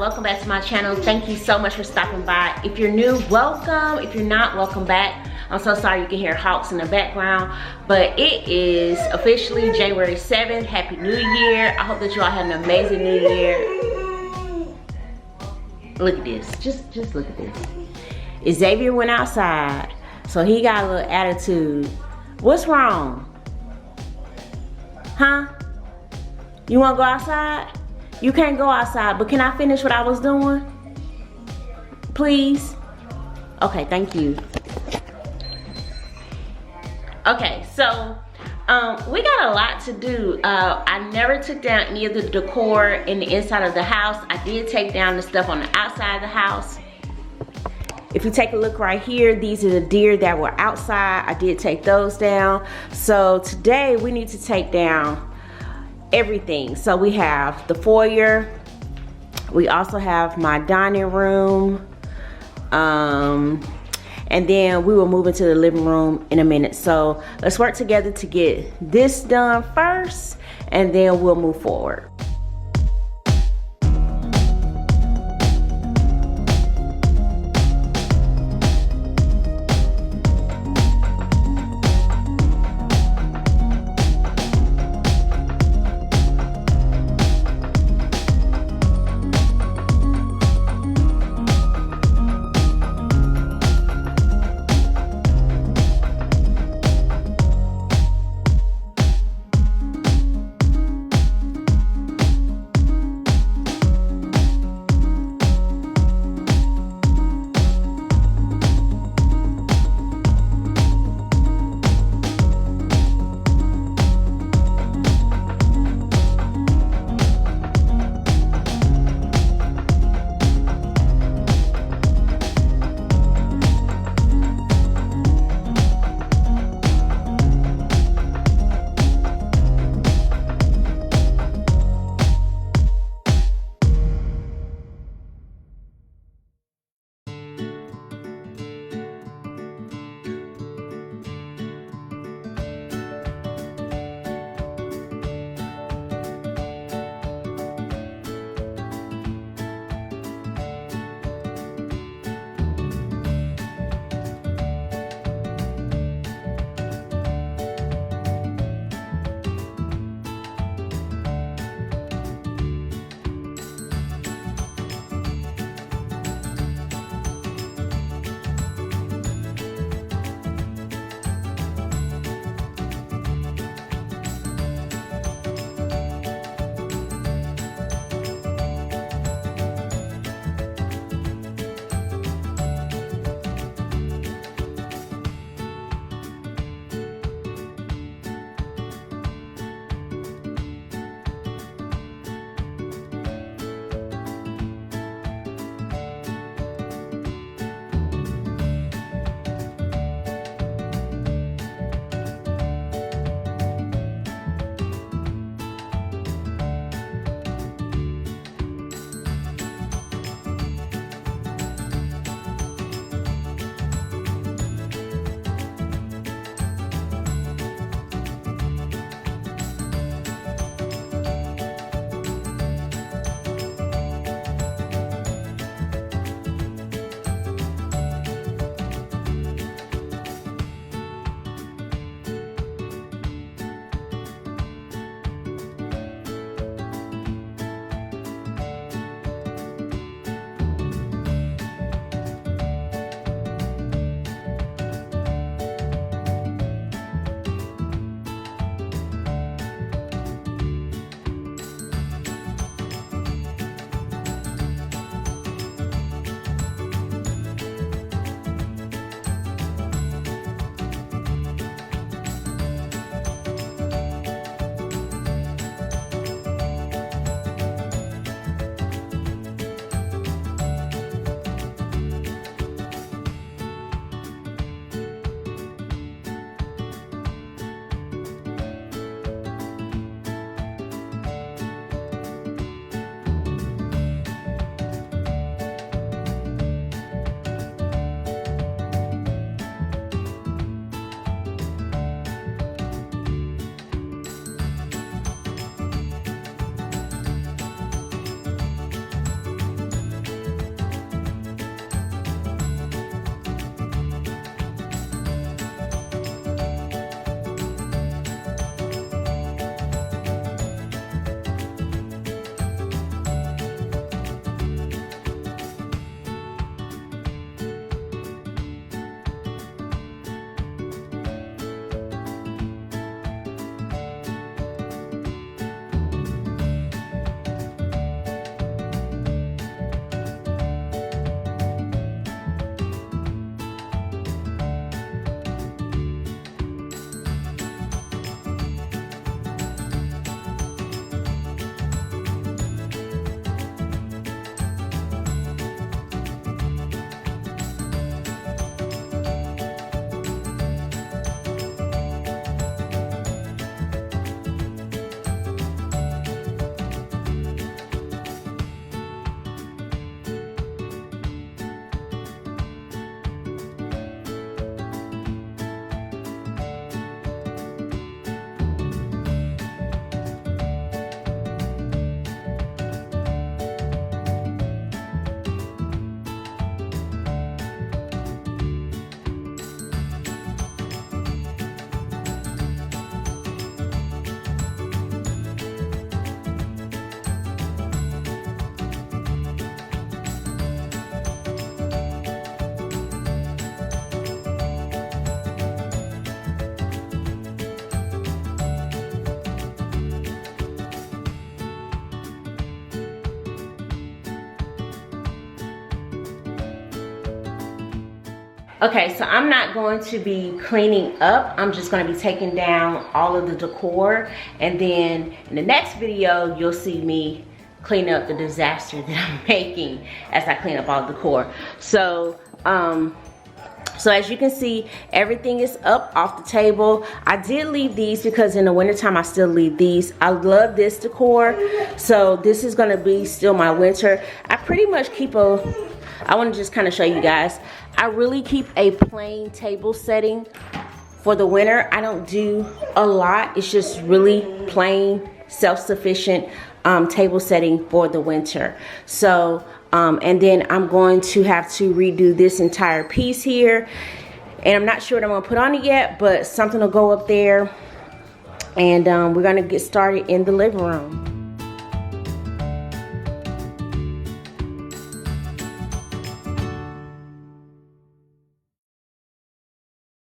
welcome back to my channel. Thank you so much for stopping by. If you're new, welcome. If you're not, welcome back. I'm so sorry you can hear hawks in the background, but it is officially January 7th. Happy New Year. I hope that you all had an amazing New Year. Look at this, just look at this. Xavier went outside, so he got a little attitude. What's wrong? Huh? You wanna go outside? You can't go outside, but can I finish what I was doing? Please? Okay, thank you. Okay, so we got a lot to do. I never took down any of the decor in the inside of the house. I did take down the stuff on the outside of the house. If you take a look right here, these are the deer that were outside. I did take those down. So today we need to take down everything. So we have the foyer. We also have my dining room. And then we will move into the living room in a minute. So let's work together to get this done first, and then we'll move forward. Okay, so I'm not going to be cleaning up. I'm just going to be taking down all of the decor. And then in the next video, you'll see me clean up the disaster that I'm making as I clean up all the decor. So, so as you can see, everything is up off the table. I did leave these because in the wintertime, I still leave these. I love this decor. So this is going to be still my winter. I pretty much keep I want to just kind of show you guys. I really keep a plain table setting for the winter. I don't do a lot. It's just really plain, self-sufficient table setting for the winter. So, and then I'm going to have to redo this entire piece here. And I'm not sure what I'm going to put on it yet, but something will go up there. And we're going to get started in the living room.